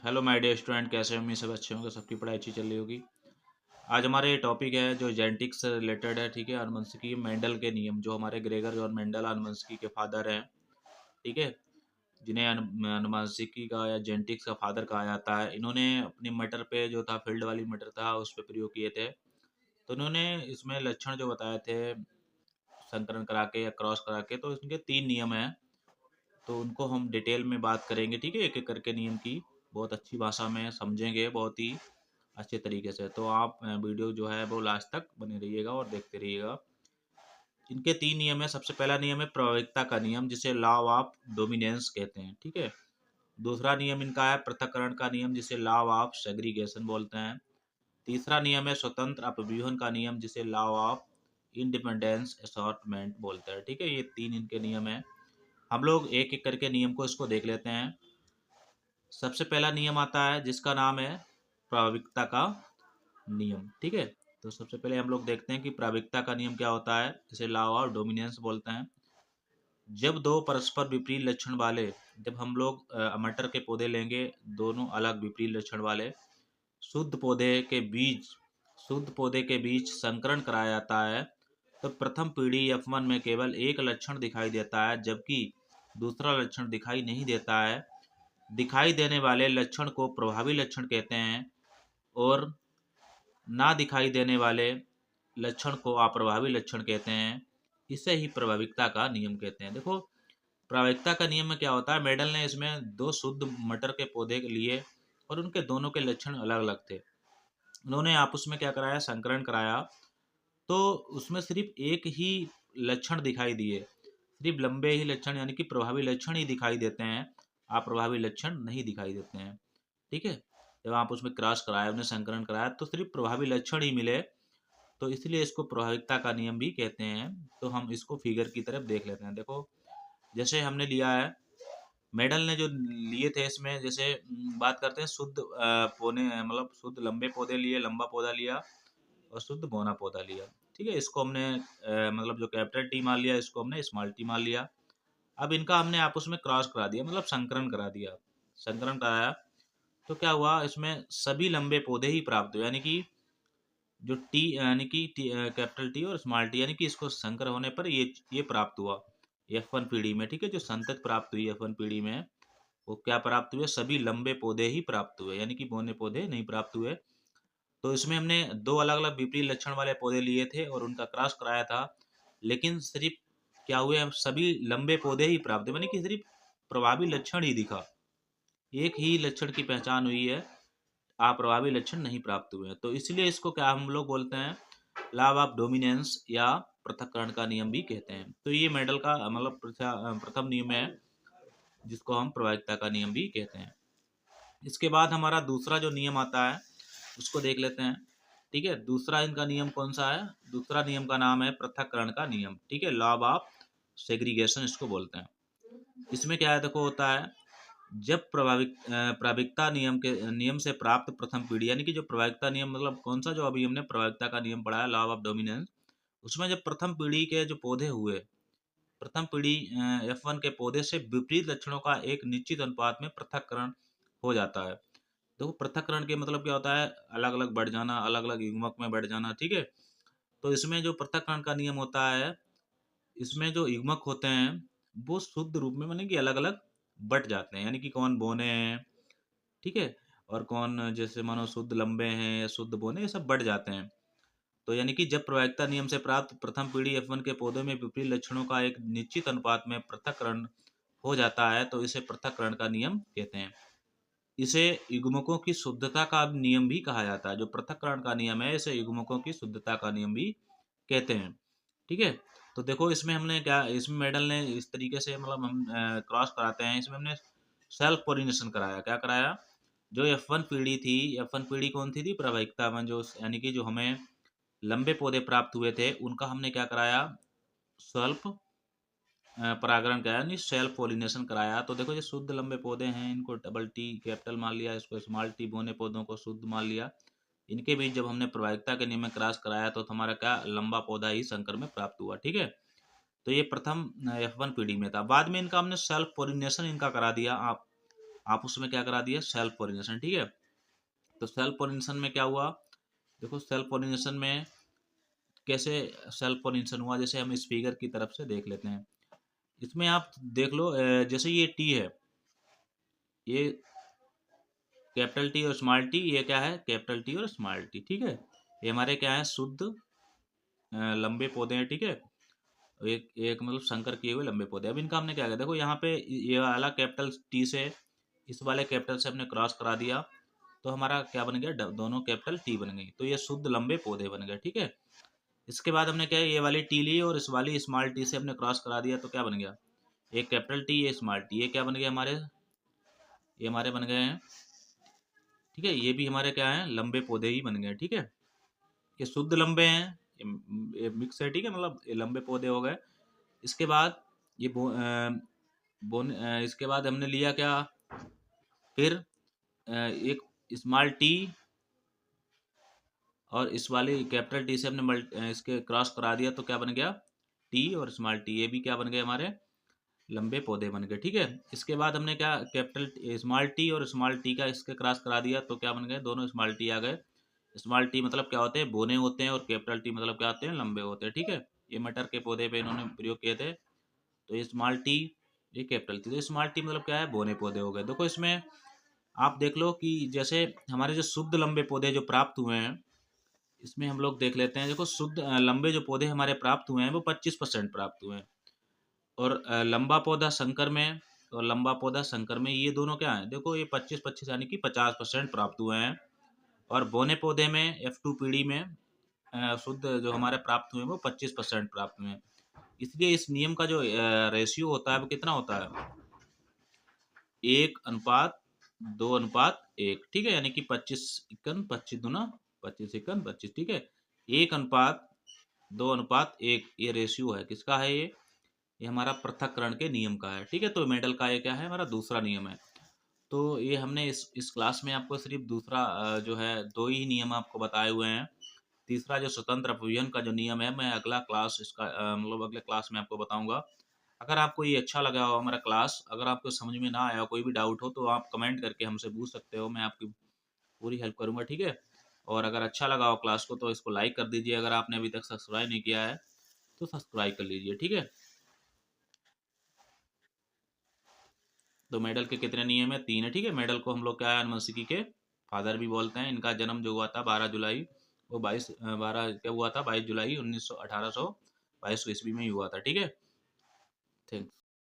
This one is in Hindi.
हेलो माय डियर स्टूडेंट, कैसे होंगे? सब अच्छे होंगे, सबकी पढ़ाई अच्छी चल रही होगी। आज हमारे ये टॉपिक है जो जेनेटिक्स से रिलेटेड है। ठीक है, आनुवंशिकी मेंडल के नियम, जो हमारे ग्रेगर जॉन मेंडल आनुवंशिकी के फादर हैं। ठीक है, जिन्हें आनुवंशिकी का या जेनेटिक्स का फादर कहा जाता है। इन्होंने अपनी मटर पे जो था, फील्ड वाली मटर था, उस पर प्रयोग किए थे। तो इन्होंने इसमें लक्षण जो बताए थे संकरण करा के या क्रॉस करा के, तो इनके 3 नियम हैं। तो उनको हम डिटेल में बात करेंगे। ठीक है, एक एक करके नियम की बहुत अच्छी भाषा में समझेंगे, बहुत ही अच्छे तरीके से। तो आप वीडियो जो है वो लास्ट तक बने रहिएगा और देखते रहिएगा। इनके 3 नियम है। सबसे पहला नियम है प्रभाविकता का नियम, जिसे लॉ ऑफ डोमिनेंस कहते हैं। ठीक है, दूसरा नियम इनका है पृथक्करण का नियम, जिसे लॉ ऑफ सेग्रीगेशन बोलते हैं। तीसरा नियम है स्वतंत्र अपव्यूहन का नियम, जिसे लॉ ऑफ इंडिपेंडेंस असॉर्टमेंट बोलते हैं। ठीक है, ये 3 इनके नियम है। हम लोग एक एक करके नियम को इसको देख लेते हैं। सबसे पहला नियम आता है जिसका नाम है प्राविकता का नियम। ठीक है, तो सबसे पहले हम लोग देखते हैं कि प्राविकता का नियम क्या होता है, जिसे लॉ ऑफ डोमिनेंस बोलते हैं। जब दो परस्पर विपरीत लक्षण वाले, जब हम लोग मटर के पौधे लेंगे, दोनों अलग विपरीत लक्षण वाले शुद्ध पौधे के बीच शुद्ध पौधे के बीच संकरण कराया जाता है, तो प्रथम पीढ़ी F1 में केवल एक लक्षण दिखाई देता है, जबकि दूसरा लक्षण दिखाई नहीं देता है। दिखाई देने वाले लक्षण को प्रभावी लक्षण कहते हैं और ना दिखाई देने वाले लक्षण को अप्रभावी लक्षण कहते हैं। इसे ही प्रभाविकता का नियम कहते हैं। देखो, प्रभाविकता का नियम में क्या होता है, मेडल ने इसमें 2 शुद्ध मटर के पौधे लिए और उनके दोनों के लक्षण अलग अलग थे। उन्होंने आपस में क्या कराया, संकरण कराया। तो उसमें सिर्फ एक ही लक्षण दिखाई दिए, सिर्फ लंबे ही लक्षण यानी कि प्रभावी लक्षण ही दिखाई देते हैं, अप्रभावी लक्षण नहीं दिखाई देते हैं। ठीक है, जब आप उसमें क्रॉस कराया, उन्हें संकरण कराया, तो सिर्फ प्रभावी लक्षण ही मिले, तो इसलिए इसको प्रभाविकता का नियम भी कहते हैं। तो हम इसको फिगर की तरफ देख लेते हैं। देखो, जैसे हमने लिया है, मेडल ने जो लिए थे इसमें, जैसे बात करते हैं शुद्ध पौधे, मतलब शुद्ध लंबे पौधे लिए, लंबा पौधा लिया और शुद्ध बौना पौधा लिया। ठीक है, इसको हमने मतलब जो कैपिटल टी मान लिया, इसको हमने स्मॉल टी मान लिया। अब इनका हमने आपस में क्रॉस करा दिया, मतलब संकरण करा दिया। संकरण कराया तो क्या हुआ, इसमें सभी लंबे पौधे ही प्राप्त हुए, यानी कि जो टी यानी कि कैपिटल टी और स्मॉल टी, यानी कि इसको संकर होने पर ये प्राप्त हुआ F1 पीढ़ी में। ठीक है, जो संतति प्राप्त हुई F1 पीढ़ी में, वो क्या प्राप्त हुए, सभी लंबे पौधे ही प्राप्त हुए, यानी कि बौने पौधे नहीं प्राप्त हुए। तो इसमें हमने 2 अलग अलग विपरीत लक्षण वाले पौधे लिए थे और उनका क्रॉस कराया था, लेकिन सिर्फ क्या हुए, हम सभी लंबे पौधे ही प्राप्त हुए, यानी कि सिर्फ प्रभावी लक्षण ही दिखा, एक ही लक्षण की पहचान हुई है, अप्रभावी लक्षण नहीं प्राप्त हुए हैं। तो इसलिए इसको क्या हम लोग बोलते हैं, लॉ ऑफ डोमिनेंस या पृथक्करण का नियम भी कहते हैं। तो ये मेडल का मतलब प्रथम नियम है, जिसको हम प्रभाविकता का नियम भी कहते हैं। इसके बाद हमारा दूसरा जो नियम आता है, उसको देख लेते हैं। ठीक है, दूसरा इनका नियम कौन सा है, दूसरा नियम का नाम है पृथक्करण का नियम। ठीक है, लॉ ऑफ सेग्रीगेशन इसको बोलते हैं। इसमें क्या है, देखो होता है, जब प्राविकता नियम से प्राप्त प्रथम पीढ़ी, यानी कि जो प्राविकता नियम मतलब कौन सा, जो अभी हमने प्राविकता का नियम पढ़ा है, लॉ ऑफ डोमिनेंस, उसमें जब प्रथम पीढ़ी के जो पौधे हुए, प्रथम पीढ़ी F1 के पौधे से विपरीत लक्षणों का एक निश्चित अनुपात में पृथक्करण हो जाता है। देखो, पृथक्करण के मतलब क्या होता है, अलग अलग बढ़ जाना, अलग अलग युग्मक में बढ़ जाना। ठीक है, तो इसमें जो पृथक्करण का नियम होता है, इसमें जो युग्मक होते हैं वो शुद्ध रूप में माने कि अलग अलग बट जाते हैं, यानी कि कौन बोने हैं, ठीक है, और कौन जैसे मानो शुद्ध लंबे हैं या शुद्ध बोने, ये सब बढ़ जाते हैं। तो यानी कि जब प्रायिकता नियम से प्राप्त प्रथम पीढ़ी F1 के पौधों में विपरीत लक्षणों का एक निश्चित अनुपात में पृथक्करण हो जाता है, तो इसे पृथक्करण का नियम कहते हैं। इसे युग्मकों की शुद्धता का नियम भी कहा जाता है। जो पृथक्करण का नियम है, इसे युग्मकों की शुद्धता का नियम भी कहते हैं। ठीक है, तो देखो इसमें हमने क्या, इसमें मेडल ने इस तरीके से मतलब हम क्रॉस कराते हैं, इसमें हमने सेल्फ पोलिनेशन कराया। क्या कराया, जो F1 पीढ़ी थी, F1 पीढ़ी कौन थी प्रवाहिकता में, जो यानी कि जो हमें लंबे पौधे प्राप्त हुए थे, उनका हमने क्या कराया, स्वल्प परागण कराया, यानी सेल्फ पोलिनेशन कराया। तो देखो, ये शुद्ध लंबे पौधे हैं, इनको डबल टी कैपिटल मान लिया, इसको स्मॉल टी बोने पौधों को शुद्ध मान लिया। इनके बीच जब हमने प्रवाहिकता के नियम में क्रॉस कराया, तो हमारा क्या, लंबा पौधा ही संकर में प्राप्त हुआ। ठीक है, तो ये प्रथम F1 पीढ़ी में था। बाद में इनका हमने सेल्फ पोलिनेशन इनका करा दिया। आप आप उसमें क्या करा दिया, सेल्फ पोलिनेशन, ठीक है। तो सेल्फ पोलिनेशन में क्या हुआ, देखो सेल्फ पोलिनेशन में कैसे सेल्फ पोलिनेशन हुआ, जैसे हम इस फिगर की तरफ से देख लेते हैं। इसमें आप देख लो, जैसे ये टी है, ये कैपिटल टी और स्मॉल टी, ये क्या है, कैपिटल टी और स्मॉल टी, ठीक है। ये हमारे क्या है, शुद्ध लंबे पौधे हैं, ठीक है। एक एक मतलब संकर किए हुए लंबे पौधे। अब इनका हमने क्या किया, देखो यहाँ पे ये वाला कैपिटल टी से इस वाले कैपिटल से हमने क्रॉस करा दिया, तो हमारा क्या बन गया, दोनों कैपिटल टी बन गई, तो ये शुद्ध लंबे पौधे बन गए, ठीक है। इसके बाद हमने क्या, ये वाली टी ली और इस वाली स्मॉल टी से हमने क्रॉस करा दिया, तो क्या बन गया, एक कैपिटल टी, ये स्मॉल टी, ये क्या बन गया हमारे, ये हमारे बन गए हैं, ठीक है। ये भी हमारे क्या है, लंबे पौधे ही बन गए, ठीक है। ये शुद्ध लंबे हैं, ये मिक्स है, ठीक है, मतलब ये लंबे पौधे हो गए। इसके बाद ये इसके बाद हमने लिया क्या, फिर एक स्मॉल टी और इस वाले कैपिटल टी से हमने इसके क्रॉस करा दिया, तो क्या बन गया, टी और स्मॉल टी, ये भी क्या बन गए, हमारे लंबे पौधे बन गए, ठीक है। इसके बाद हमने क्या, कैपिटल स्मॉल टी और स्मॉल टी का इसके क्रॉस करा दिया, तो क्या बन गए, दोनों स्मॉल टी आ गए। स्मॉल टी मतलब क्या होते हैं, बोने होते हैं, और कैपिटल टी मतलब क्या होते हैं, लंबे होते हैं, ठीक है। ये मटर के पौधे पे इन्होंने प्रयोग किए थे। तो ये स्मॉल टी, ये कैपिटल टी, तो स्मॉल टी मतलब क्या है, बोने पौधे हो गए। देखो इसमें आप देख लो कि जैसे हमारे जो शुद्ध लंबे पौधे जो प्राप्त हुए हैं, इसमें हम लोग देख लेते हैं। देखो शुद्ध लंबे जो पौधे हमारे प्राप्त हुए हैं वो 25% प्राप्त हुए हैं, और लंबा पौधा संकर में और लंबा पौधा संकर में ये दोनों क्या है, देखो ये 25-25 यानी कि 50% प्राप्त हुए हैं। और बोने पौधे में F2 पीढ़ी में शुद्ध जो हमारे प्राप्त हुए हैं वो 25% प्राप्त हुए हैं। इसलिए इस नियम का जो रेशियो होता है वो कितना होता है, 1:2:1, ठीक है। यानी कि 25:25, 25:25, ठीक है। 1:2:1 ये रेशियो है, किसका है ये हमारा पृथक्करण के नियम का है, ठीक है। तो मेंडल का ये क्या है, हमारा दूसरा नियम है। तो ये हमने इस क्लास में आपको सिर्फ दूसरा जो है दो ही नियम आपको बताए हुए हैं। तीसरा जो स्वतंत्र अपव्ययन का जो नियम है, मैं अगला क्लास इसका मतलब अगले क्लास में आपको बताऊंगा। अगर आपको ये अच्छा लगा हो हमारा क्लास, अगर आपको समझ में ना आया हो, कोई भी डाउट हो, तो आप कमेंट करके हमसे पूछ सकते हो, मैं आपकी पूरी हेल्प करूंगा, ठीक है। और अगर अच्छा लगा हो क्लास को तो इसको लाइक कर दीजिए, अगर आपने अभी तक सब्सक्राइब नहीं किया है तो सब्सक्राइब कर लीजिए, ठीक है। तो मेडल के कितने नियम है, 3 है, ठीक है। मेडल को हम लोग क्या है, अनुवंशिकी के फादर भी बोलते हैं। इनका जन्म जो हुआ था 12 जुलाई, वो 12 क्या हुआ था, 22 जुलाई 1822 ईस्वी में ही हुआ था, ठीक है। थैंक